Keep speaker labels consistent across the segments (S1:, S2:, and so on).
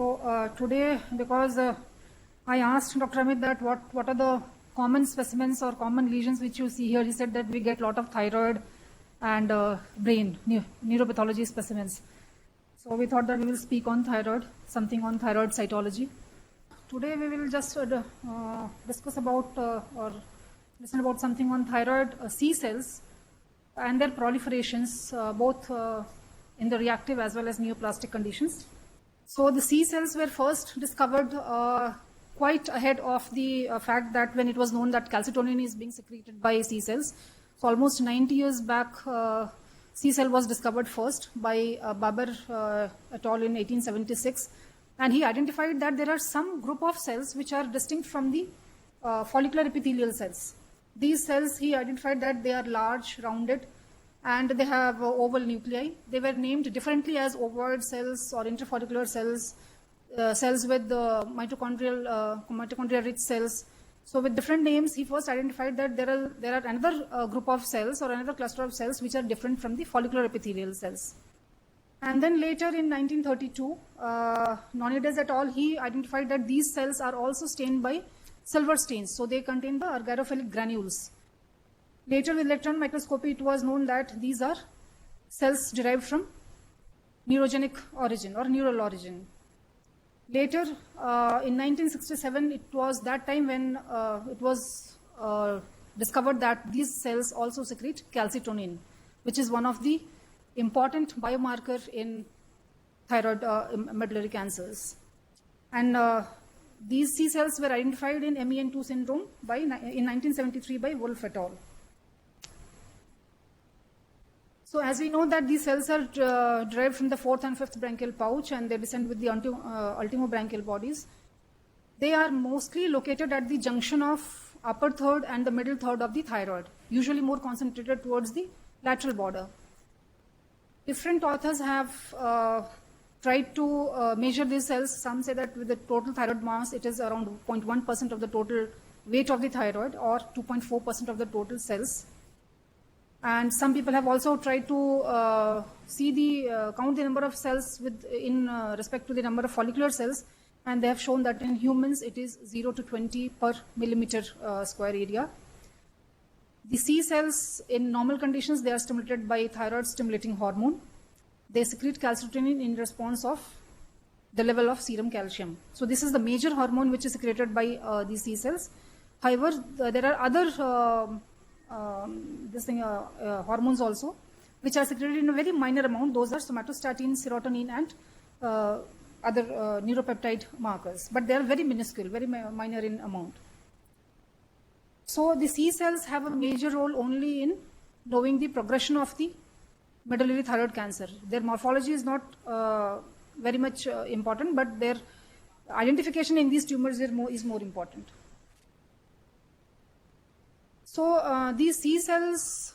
S1: So today, because I asked Dr. Amit that what are the common specimens or common lesions which you see here, he said that we get a lot of thyroid and brain neuropathology specimens. So we thought that we will speak on thyroid, something on thyroid cytology. Today we will just discuss about or listen about something on thyroid C cells and their proliferations, both in the reactive as well as neoplastic conditions. So the C cells were first discovered quite ahead of the fact that when it was known that calcitonin is being secreted by C cells. So almost 90 years back, C cell was discovered first by Babar et al. In 1876. And he identified that there are some group of cells which are distinct from the follicular epithelial cells. These cells, he identified that they are large, rounded, and they have oval nuclei. They were named differently as ovoid cells or interfollicular cells, cells with mitochondrial rich cells. So with different names, he first identified that there are another group of cells or another cluster of cells which are different from the follicular epithelial cells. And then later in 1932, Nonides et al., he identified that these cells are also stained by silver stains. So they contain the argyrophilic granules. Later with electron microscopy, it was known that these are cells derived from neurogenic origin or neural origin. Later, in 1967, it was that time when it was discovered that these cells also secrete calcitonin, which is one of the important biomarker in thyroid medullary cancers. And these C cells were identified in MEN2 syndrome in 1973 by Wolf et al. So as we know that these cells are derived from the fourth and fifth branchial pouch and they descend with the ultimobranchial bodies. They are mostly located at the junction of upper third and the middle third of the thyroid, usually more concentrated towards the lateral border. Different authors have tried to measure these cells. Some say that with the total thyroid mass, it is around 0.1% of the total weight of the thyroid or 2.4% of the total cells. And some people have also tried to count the number of cells in respect to the number of follicular cells, and they have shown that in humans it is 0 to 20 per millimeter square area. The C cells in normal conditions, they are stimulated by thyroid stimulating hormone. They secrete calcitonin in response of the level of serum calcium. So this is the major hormone which is secreted by these C cells. However, there are other hormones also, which are secreted in a very minor amount. Those are somatostatin, serotonin, and other neuropeptide markers. But they are very minuscule, very minor in amount. So the C cells have a major role only in knowing the progression of the medullary thyroid cancer. Their morphology is not very much important, but their identification in these tumors is more important. So these C cells,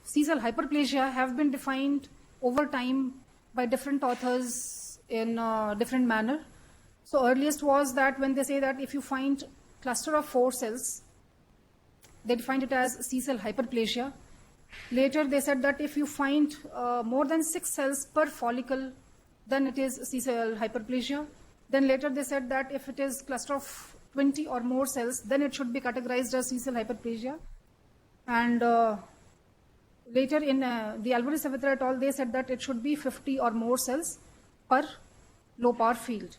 S1: C cell hyperplasia have been defined over time by different authors in different manner. So earliest was that when they say that if you find cluster of 4 cells, they defined it as C cell hyperplasia. Later they said that if you find more than 6 cells per follicle, then it is C cell hyperplasia. Then later they said that if it is cluster of 20 or more cells, then it should be categorized as C cell hyperplasia. And later in the Alvarez-Saavedra et al., they said that it should be 50 or more cells per low power field.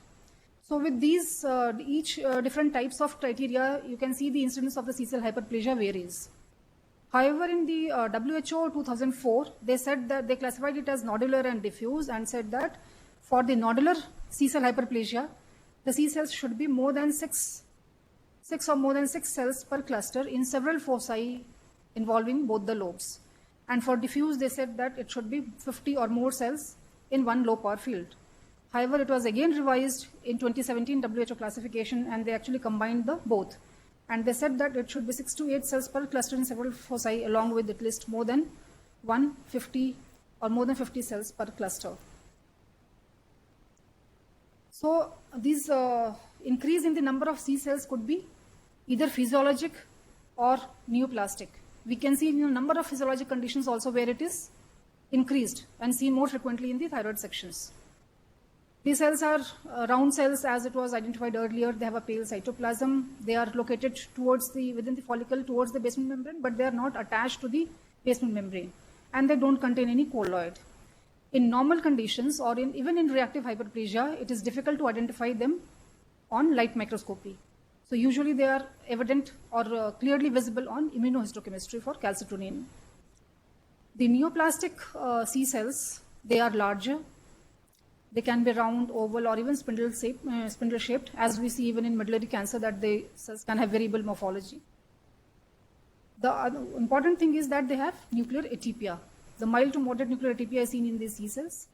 S1: So with these each different types of criteria, you can see the incidence of the C cell hyperplasia varies. However, in the WHO 2004, they said that they classified it as nodular and diffuse and said that for the nodular C cell hyperplasia, the C cells should be more than 6 or more than 6 cells per cluster in several foci involving both the lobes. And for diffuse, they said that it should be 50 or more cells in one low power field. However, it was again revised in 2017 WHO classification, and they actually combined the both. And they said that it should be 6 to 8 cells per cluster in several foci, along with at least more than 150 or more than 50 cells per cluster. So this increase in the number of C cells could be either physiologic or neoplastic. We can see in a number of physiologic conditions also where it is increased and seen more frequently in the thyroid sections. These cells are round cells, as it was identified earlier. They have a pale cytoplasm. They are located within the follicle towards the basement membrane, but they are not attached to the basement membrane, and they don't contain any colloid. In normal conditions, or even in reactive hyperplasia, it is difficult to identify them on light microscopy. So usually they are evident or clearly visible on immunohistochemistry for calcitonin. The neoplastic C cells, they are larger. They can be round, oval, or even spindle-shaped, as we see even in medullary cancer that the cells can have variable morphology. The important thing is that they have nuclear atypia. The mild to moderate nuclear atypia is seen in these C cells.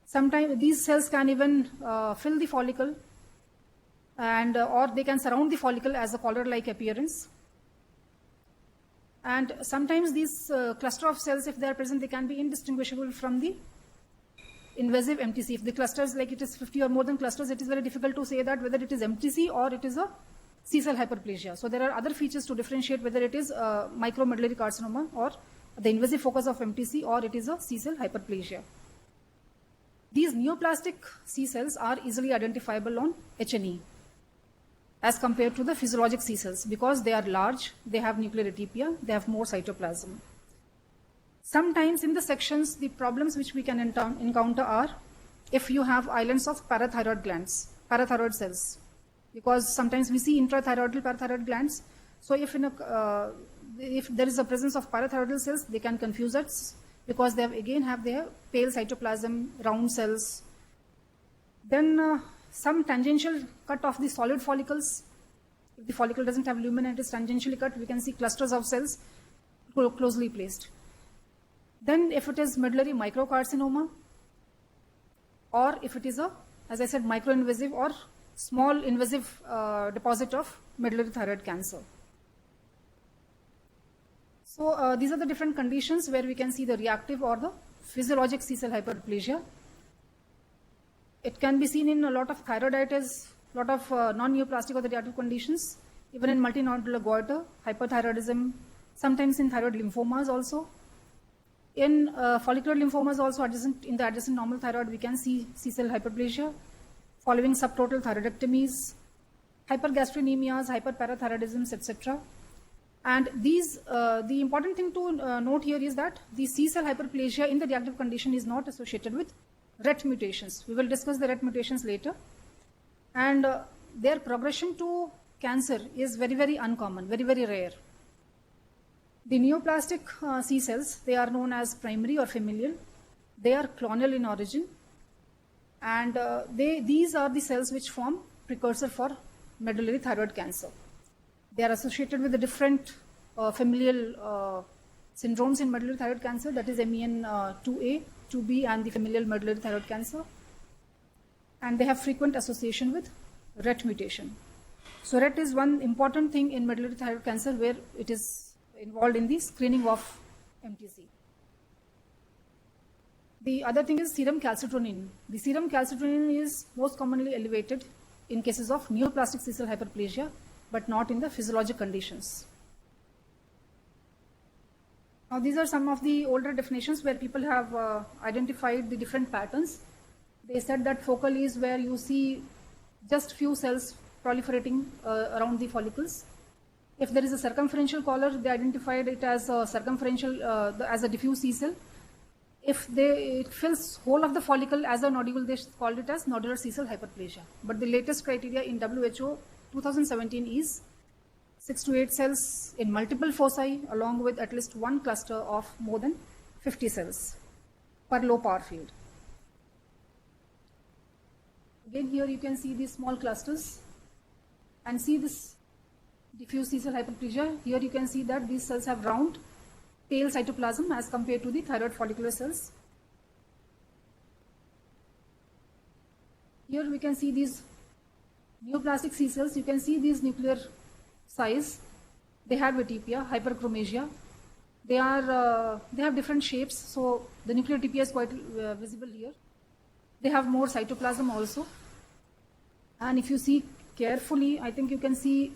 S1: Sometimes these cells can even fill the follicle, and or they can surround the follicle as a collar-like appearance. And sometimes these cluster of cells, if they are present, they can be indistinguishable from the invasive MTC. If the clusters, like it is 50 or more than clusters, it is very difficult to say that whether it is MTC or it is a C-cell hyperplasia. So there are other features to differentiate whether it is micromedullary carcinoma or the invasive focus of MTC, or it is a C-cell hyperplasia. These neoplastic C cells are easily identifiable on H&E as compared to the physiologic C cells, because they are large, they have nuclear atypia, they have more cytoplasm. Sometimes in the sections, the problems which we can encounter are if you have islands of parathyroid glands, parathyroid cells, because sometimes we see intrathyroidal parathyroid glands. So if there is a presence of parathyroidal cells, they can confuse us because they have their pale cytoplasm, round cells. Then some tangential cut of the solid follicles. If the follicle doesn't have lumen and it is tangentially cut, we can see clusters of cells closely placed. Then if it is medullary microcarcinoma, or if it is as I said, microinvasive or small invasive deposit of medullary thyroid cancer. So these are the different conditions where we can see the reactive or the physiologic C-cell hyperplasia. It can be seen in a lot of thyroiditis, a lot of non-neoplastic or the reactive conditions, even in multinodular goiter, hyperthyroidism, sometimes in thyroid lymphomas also. In follicular lymphomas also, in the adjacent normal thyroid, we can see C-cell hyperplasia following subtotal thyroidectomies, hypergastrinemias, hyperparathyroidisms, etc. And these, the important thing to note here is that the C-cell hyperplasia in the reactive condition is not associated with RET mutations. We will discuss the RET mutations later. And their progression to cancer is very, very uncommon, very, very rare. The neoplastic C cells, they are known as primary or familial. They are clonal in origin. And these are the cells which form precursor for medullary thyroid cancer. They are associated with the different familial syndromes in medullary thyroid cancer, that is MEN2A, 2B, and the familial medullary thyroid cancer. And they have frequent association with RET mutation. So RET is one important thing in medullary thyroid cancer where it is involved in the screening of MTC. The other thing is serum calcitonin. The serum calcitonin is most commonly elevated in cases of neoplastic C-cell hyperplasia, but not in the physiologic conditions. Now these are some of the older definitions where people have identified the different patterns. They said that focal is where you see just few cells proliferating around the follicles. If there is a circumferential collar, they identified it as a circumferential, as a diffuse C cell. If it fills whole of the follicle as a nodule, they called it as nodular C cell hyperplasia. But the latest criteria in WHO 2017 is 6 to 8 cells in multiple foci along with at least one cluster of more than 50 cells per low power field. Again, here you can see these small clusters and see this diffuse C-cell hyperplasia. Here you can see that these cells have round, pale cytoplasm as compared to the thyroid follicular cells. Here we can see these neoplastic C cells. You can see these nuclear size. They have atypia, hyperchromasia. They have different shapes, so the nuclear atypia is quite visible here. They have more cytoplasm also. And if you see carefully, I think you can see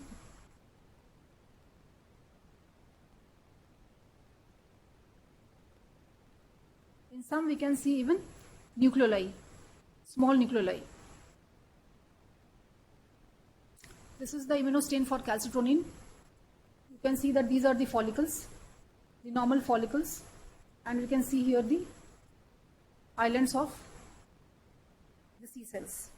S1: in some we can see even nucleoli. small nucleoli. This is the immunostain for calcitonnin. You can see that these are the follicles, the normal follicles, and we can see here the islands of the C cells.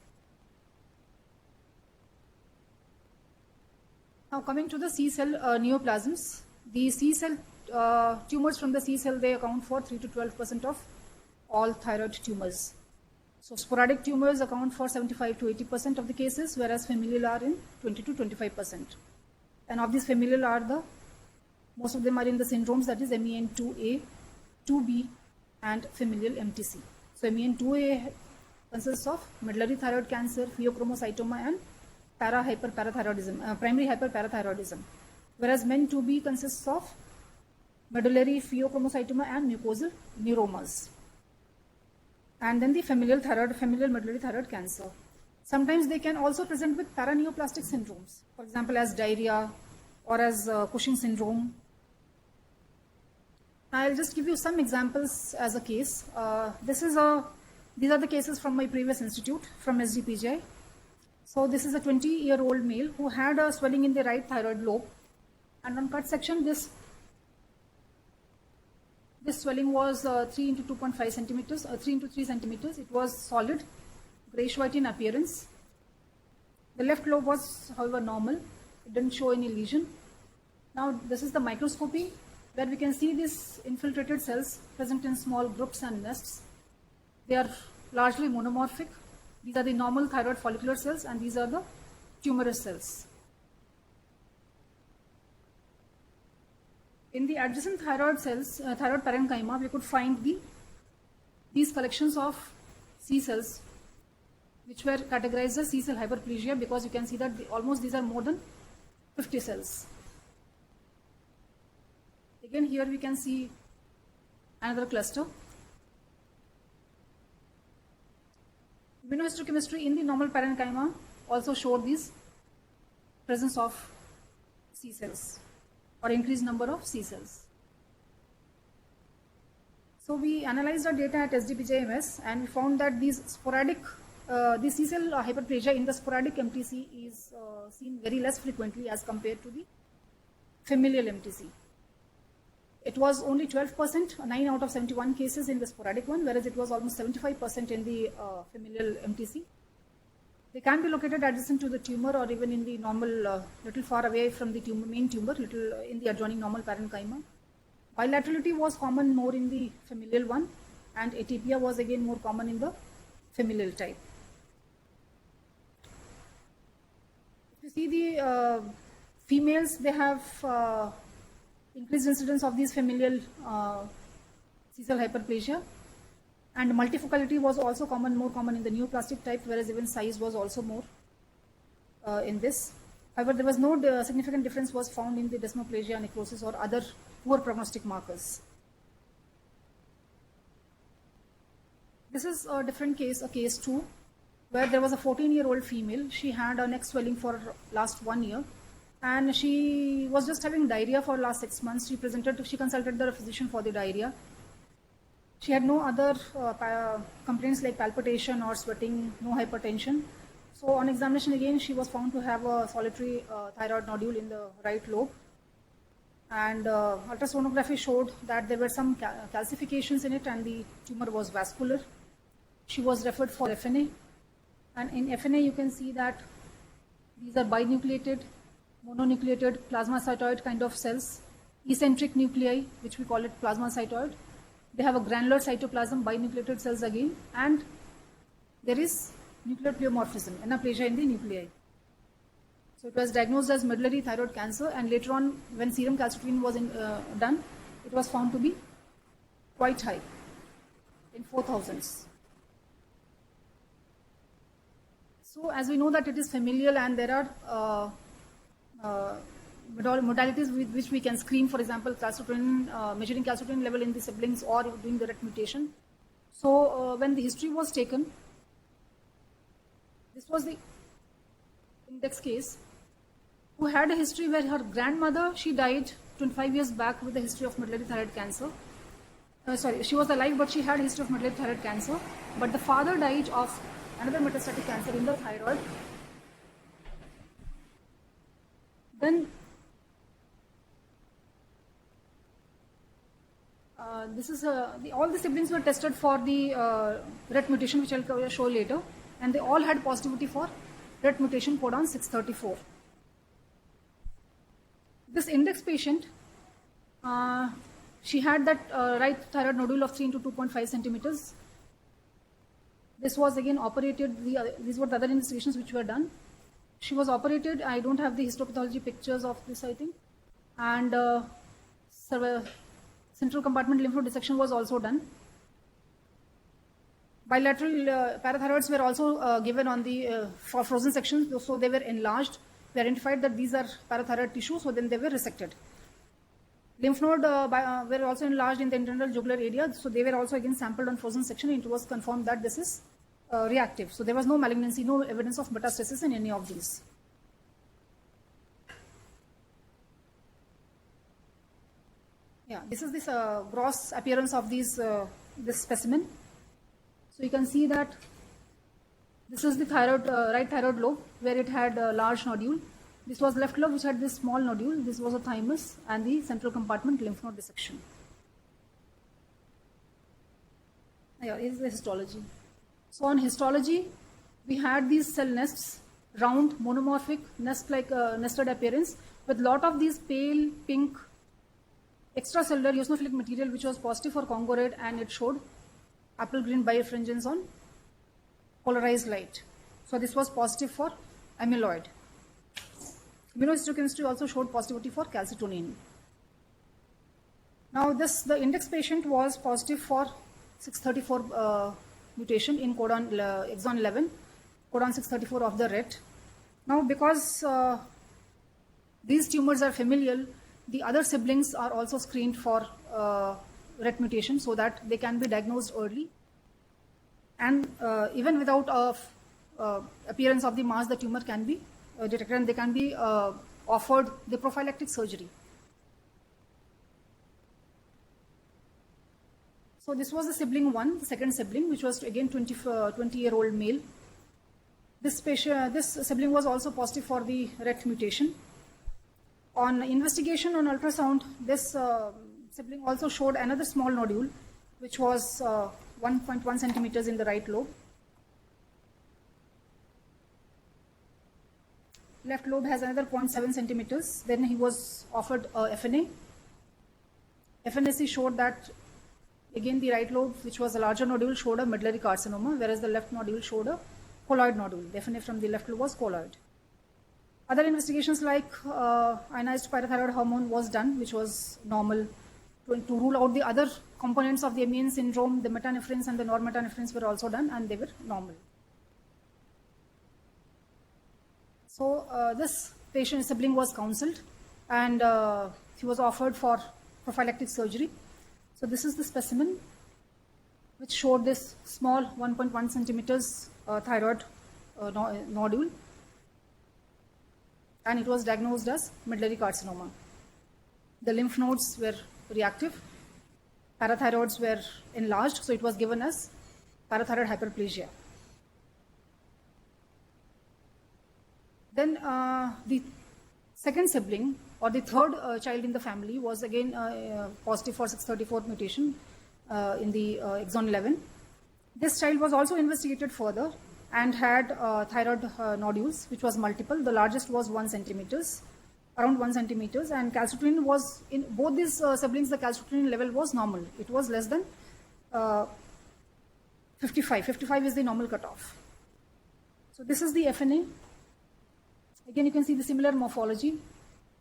S1: Now coming to the C cell neoplasms, the C cell tumors from the C cell, they account for 3 to 12% of all thyroid tumors. So sporadic tumors account for 75 to 80% of the cases, whereas familial are in 20 to 25%. And of these familial are most of them are in the syndromes, that is MEN2A, 2B, and familial MTC. So MEN2A consists of medullary thyroid cancer, pheochromocytoma, and primary hyperparathyroidism. Whereas MEN2B consists of medullary pheochromocytoma and mucosal neuromas. And then the familial medullary thyroid cancer. Sometimes they can also present with paraneoplastic syndromes, for example, as diarrhea or as Cushing syndrome. I'll just give you some examples as a case. These are the cases from my previous institute, from SGPGI. So this is a 20-year-old male who had a swelling in the right thyroid lobe, and on cut section, this swelling was 3 into 2.5 centimeters, 3 into 3 centimeters. It was solid, grayish-white in appearance. The left lobe was, however, normal. It didn't show any lesion. Now, this is the microscopy, where we can see these infiltrated cells present in small groups and nests. They are largely monomorphic. These are the normal thyroid follicular cells, and these are the tumorous cells. In the adjacent thyroid cells, thyroid parenchyma, we could find these collections of C cells, which were categorized as C cell hyperplasia, because you can see that almost these are more than 50 cells. Again, here we can see another cluster. Immunohistochemistry in the normal parenchyma also showed this presence of C cells, or increased number of C cells. So we analyzed our data at SGPGI-MS, and we found that these sporadic, the C cell hyperplasia in the sporadic MTC is seen very less frequently as compared to the familial MTC. It was only 12%, 9 out of 71 cases in the sporadic one, whereas it was almost 75% in the familial MTC. They can be located adjacent to the tumor, or even in the normal, little far away from the main tumor, little in the adjoining normal parenchyma. Bilaterality was common more in the familial one, and atypia was again more common in the familial type. If you see the females, they have increased incidence of these familial C cell hyperplasia, and multifocality was also more common in the neoplastic type, whereas even size was also more in this. However, there was no significant difference was found in the desmoplasia, necrosis, or other poor prognostic markers. This is a different case, a case 2, where there was a 14-year-old female. She had a neck swelling for last 1 year, and she was just having diarrhea for last 6 months. She consulted the physician for the diarrhea. She had no other complaints like palpitation or sweating, no hypertension. So on examination again, she was found to have a solitary thyroid nodule in the right lobe. And ultrasonography showed that there were some calcifications in it, and the tumor was vascular. She was referred for FNA. And in FNA, you can see that these are binucleated, mononucleated plasmacytoid kind of cells, eccentric nuclei, which we call it plasmacytoid. They have a granular cytoplasm, binucleated cells again, and there is nuclear pleomorphism, anaplasia in the nuclei. So it was diagnosed as medullary thyroid cancer, and later on, when serum calcitonnin was done, it was found to be quite high, in 4,000s. So as we know that it is familial, and there are modalities with which we can screen, for example, calcitonnin, measuring calcitonnin level in the siblings, or doing direct mutation. So when the history was taken, this was the index case, who had a history where her grandmother, she died 25 years back with a history of medullary thyroid cancer. She was alive, but she had a history of medullary thyroid cancer. But the father died of another metastatic cancer in the thyroid. Then this is all the siblings were tested for the RET mutation, which I'll show later, and they all had positivity for RET mutation codon 634. This index patient, she had that right thyroid nodule of 3 into 2.5 centimeters. This was again operated. These were the other investigations which were done. She was operated. I don't have the histopathology pictures of this, I think. And central compartment lymph node dissection was also done. Bilateral parathyroids were also given on the for frozen sections, so they were enlarged. We identified that these are parathyroid tissues, so then they were resected. Lymph node were also enlarged in the internal jugular area, so they were also again sampled on frozen section. It was confirmed that this is reactive. So there was no malignancy, no evidence of metastasis in any of these. Yeah, this is this gross appearance of these this specimen. So you can see that this is the thyroid, right thyroid lobe, where it had a large nodule. This was left lobe, which had this small nodule. This was a thymus and the central compartment lymph node dissection. Yeah, this is the histology. So on histology, we had these cell nests, round, monomorphic, nest-like nested appearance, with lot of these pale pink extracellular eosinophilic material, which was positive for Congo red, and it showed apple green birefringence on polarized light. So this was positive for amyloid. Immunohistochemistry also showed positivity for calcitonin. Now the index patient was positive for 634 mutation in codon exon 11, codon 634 of the RET. Now because these tumors are familial, the other siblings are also screened for RET mutation so that they can be diagnosed early. And even without appearance of the mass, the tumor can be detected, and they can be offered the prophylactic surgery. So this was the sibling 1, the second sibling, which was again 20-year-old male. This sibling was also positive for the RET mutation. On investigation on ultrasound, this sibling also showed another small nodule, which was 1.1 centimeters in the right lobe. Left lobe has another 0.7 centimeters. Then he was offered FNA. FNAC showed that again the right lobe, which was a larger nodule, showed a medullary carcinoma, whereas the left nodule showed a colloid nodule. The FNA from the left lobe was colloid. Other investigations like ionized parathyroid hormone was done, which was normal. To rule out the other components of the Amiens syndrome, the metanephrines and the normetanephrines were also done, and they were normal. So this patient sibling was counseled, and he was offered for prophylactic surgery. So this is the specimen which showed this small 1.1 centimeters thyroid nodule, and it was diagnosed as medullary carcinoma. The lymph nodes were reactive, parathyroids were enlarged, so it was given as parathyroid hyperplasia. Then the second sibling, or the third child in the family, was again positive for 634 mutation in the exon 11. This child was also investigated further and had thyroid nodules, which was multiple. The largest was 1 centimeters, around 1 centimeters, and calcitonin was, in both these siblings, the calcitonin level was normal. It was less than 55. 55 is the normal cutoff. So this is the FNA. Again, you can see the similar morphology.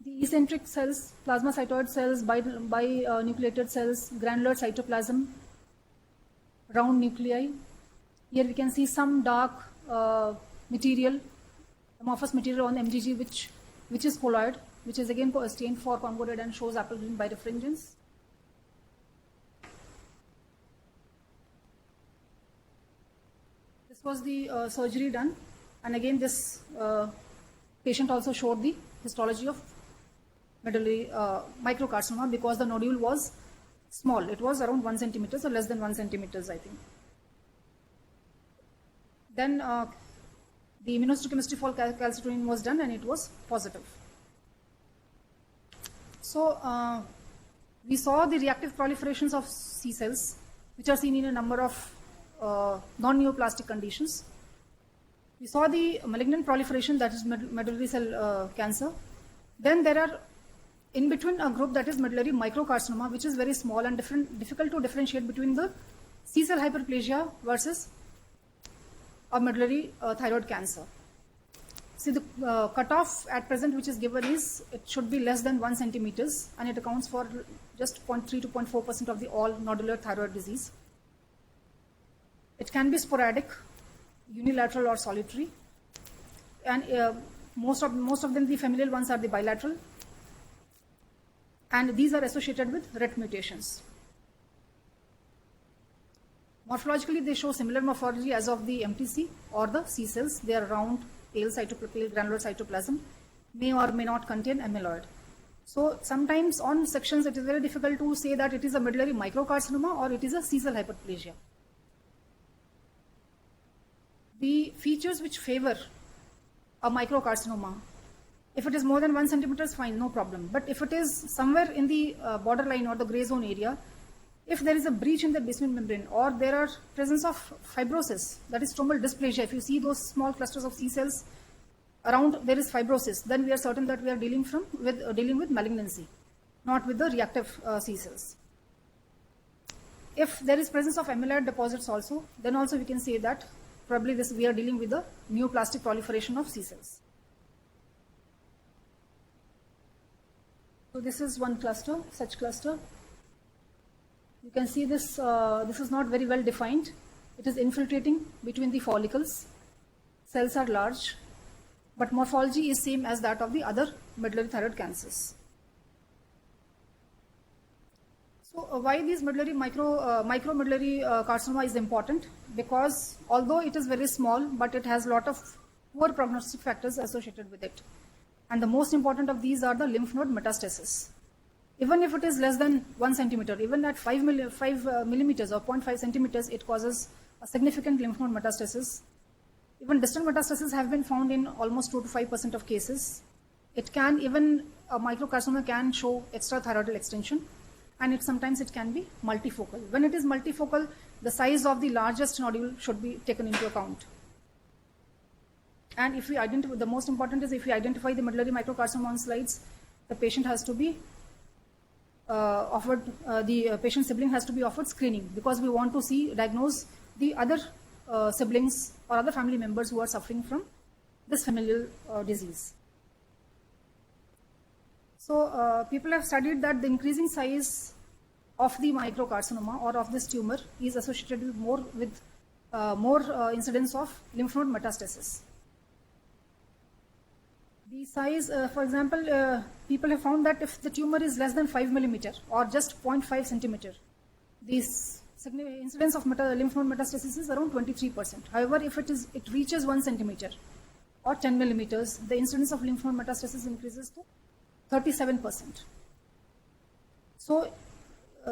S1: The eccentric cells, plasmacytoid cells, binucleated cells, granular cytoplasm, round nuclei. Here we can see some dark material, amorphous material on MGG, which is colloid, which is again stained for Congo red and shows apple green birefringence. This was the surgery done, and again this patient also showed the histology of medullary microcarcinoma because the nodule was small. It was around 1 centimeter, or less than 1 centimeters, I think. Then the immunohistochemistry for calcitonin was done and it was positive. So we saw the reactive proliferations of C cells, which are seen in a number of non-neoplastic conditions. We saw the malignant proliferation, that is medullary cell cancer. Then there are in between a group that is medullary microcarcinoma, which is very small and difficult to differentiate between the C cell hyperplasia versus a medullary thyroid cancer. See, the cutoff at present which is given is it should be less than 1 centimeters, and it accounts for just 0.3 to 0.4% of the all nodular thyroid disease. It can be sporadic, unilateral or solitary, and most of them, the familial ones, are the bilateral, and these are associated with RET mutations. Morphologically, they show similar morphology as of the MTC or the C cells. They are round, pale granular cytoplasm, may or may not contain amyloid. So sometimes on sections it is very difficult to say that it is a medullary microcarcinoma or it is a C cell hyperplasia. The features which favor a microcarcinoma, if it is more than 1 centimeter, fine, no problem. But if it is somewhere in the borderline or the gray zone area, if there is a breach in the basement membrane or there are presence of fibrosis, that is stromal dysplasia, if you see those small clusters of C cells around, there is fibrosis, then we are certain that we are dealing with malignancy, not with the reactive C cells. If there is presence of amyloid deposits also, then also we can say that probably we are dealing with the neoplastic proliferation of C cells. So this is one cluster, such cluster. You can see this, this is not very well defined. It is infiltrating between the follicles. Cells are large, but morphology is same as that of the other medullary thyroid cancers. So why these micromedullary carcinoma is important? Because although it is very small, but it has a lot of poor prognostic factors associated with it. And the most important of these are the lymph node metastasis. Even if it is less than 1 centimeter, even at 5 millimeters or 0.5 centimeters, it causes a significant lymph node metastasis. Even distant metastases have been found in almost 2 to 5% of cases. It can, even a microcarcinoma can show extrathyroidal extension, and sometimes it can be multifocal. When it is multifocal, the size of the largest nodule should be taken into account. And if we identify, the most important is if we identify the medullary microcarcinoma on slides, the patient has to be the patient sibling has to be offered screening, because we want to diagnose the other siblings or other family members who are suffering from this familial disease. So people have studied that the increasing size of the microcarcinoma or of this tumor is associated with more incidence of lymph node metastasis. The size, for example, people have found that if the tumor is less than 5 millimeter or just 0.5 centimeter, the incidence of lymph node metastasis is around 23%. However, if it reaches 1 centimeter or 10 millimeters, the incidence of lymph node metastasis increases to 37%. So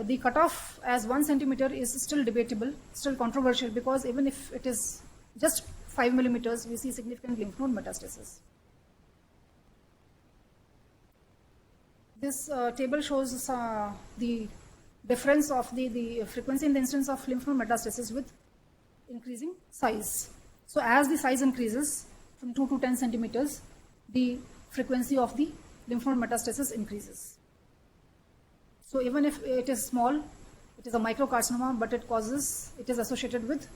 S1: the cutoff as 1 centimeter is still debatable, still controversial, because even if it is just 5 millimeters, we see significant lymph node metastasis. This table shows the difference of the frequency and the incidence of lymph node metastasis with increasing size. So as the size increases from 2 to 10 centimeters, the frequency of the lymph node metastasis increases. So even if it is small, it is a microcarcinoma, but it is associated with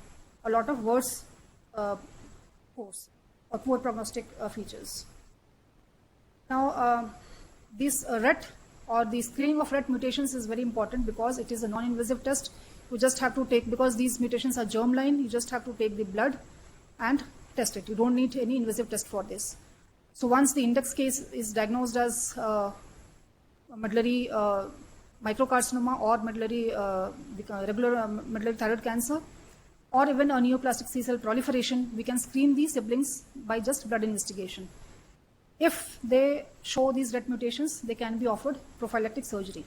S1: a lot of worse poor prognostic features. Now, this RET or the screening of RET mutations is very important, because it is a non-invasive test. You just have to take, because these mutations are germline, you just have to take the blood and test it. You don't need any invasive test for this. So once the index case is diagnosed as medullary microcarcinoma or regular medullary thyroid cancer, or even a neoplastic C cell proliferation, we can screen these siblings by just blood investigation. If they show these RET mutations, they can be offered prophylactic surgery.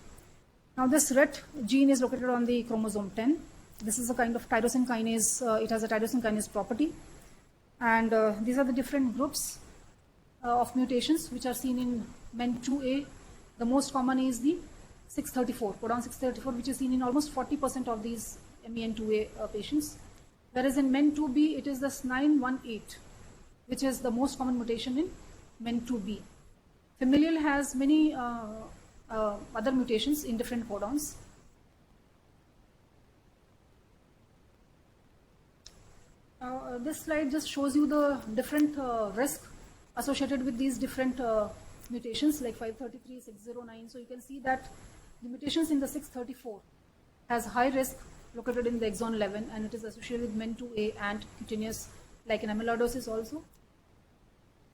S1: Now, this RET gene is located on the chromosome 10. This is a kind of tyrosine kinase. It has a tyrosine kinase property. And these are the different groups of mutations which are seen in MEN2A. The most common is the 634, codon 634, which is seen in almost 40% of these MEN2A patients. Whereas in MEN2B, it is the SNINE18, which is the most common mutation in MEN2B. Familial has many other mutations in different codons. This slide just shows you the different risk associated with these different mutations like 533, 609. So you can see that the mutations in the 634 has high risk located in the exon 11, and it is associated with MEN2A and cutaneous lichen amyloidosis also.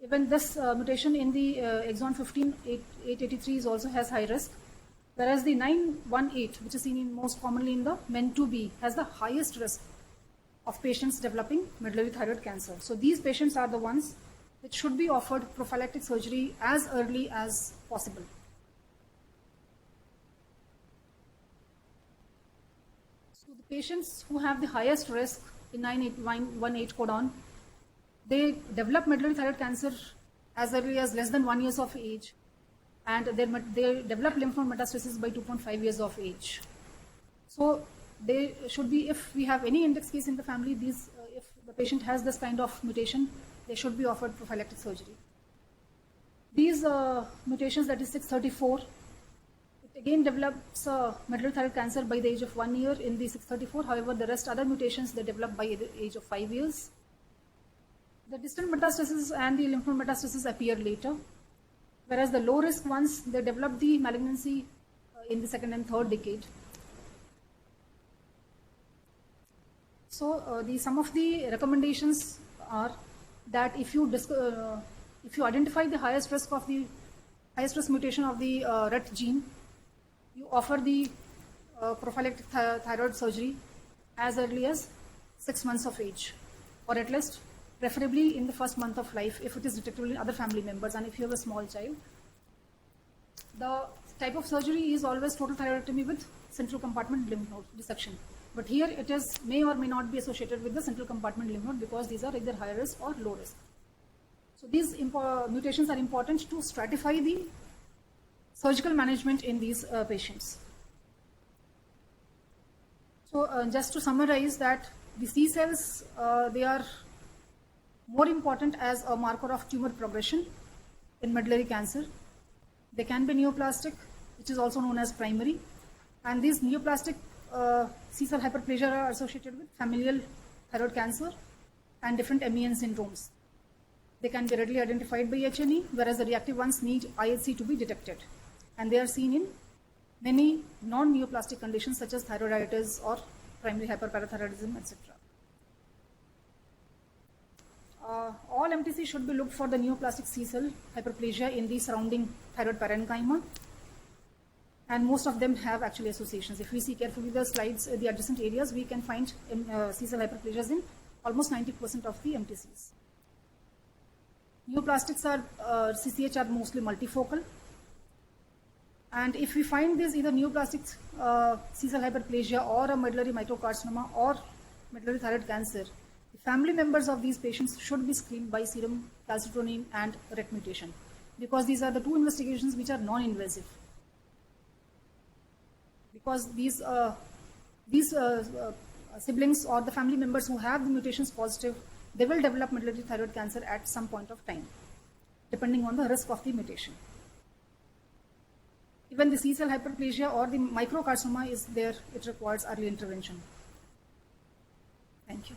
S1: Even this mutation in the exon 15, 883 is also has high risk, whereas the 918, which is seen in most commonly in the MEN2B, has the highest risk of patients developing medullary thyroid cancer. So these patients are the ones which should be offered prophylactic surgery as early as possible. So the patients who have the highest risk in 918 codon, they develop medullary thyroid cancer as early as less than 1 year of age, and they develop lymph node metastasis by 2.5 years of age. So they should be, if we have any index case in the family, if the patient has this kind of mutation, they should be offered prophylactic surgery. These mutations, that is 634, it again develops medullary thyroid cancer by the age of 1 year in the 634. However, the rest other mutations, they develop by the age of 5 years. The distant metastasis and the lymph node metastasis appear later, whereas the low risk ones, they develop the malignancy in the second and third decade. So some of the recommendations are that if you identify the highest risk mutation of the RET gene, you offer the prophylactic thyroid surgery as early as 6 months of age, or at least preferably in the first month of life if it is detectable in other family members and if you have a small child. The type of surgery is always total thyroidectomy with central compartment lymph node dissection. But here it may or may not be associated with the central compartment lymph node because these are either high risk or low risk. So these mutations are important to stratify the surgical management in these patients. So just to summarize that the C cells, they are more important as a marker of tumor progression in medullary cancer. They can be neoplastic, which is also known as primary, and these neoplastic C cell hyperplasia are associated with familial thyroid cancer and different MEN syndromes. They can be readily identified by H&E, whereas the reactive ones need IHC to be detected. And they are seen in many non-neoplastic conditions such as thyroiditis or primary hyperparathyroidism, etc. All MTC should be looked for the neoplastic C cell hyperplasia in the surrounding thyroid parenchyma. And most of them have actually associations. If we see carefully the slides, the adjacent areas, we can find C cell hyperplasias in almost 90% of the MTCs. Neoplastics are, CCH are mostly multifocal. And if we find this either neoplastic C cell hyperplasia or a medullary microcarcinoma or medullary thyroid cancer, the family members of these patients should be screened by serum calcitonnin and RET mutation, because these are the two investigations which are non-invasive. Because these siblings or the family members who have the mutations positive, they will develop medullary thyroid cancer at some point of time, depending on the risk of the mutation. Even the C cell hyperplasia or the microcarcinoma is there, it requires early intervention. Thank you.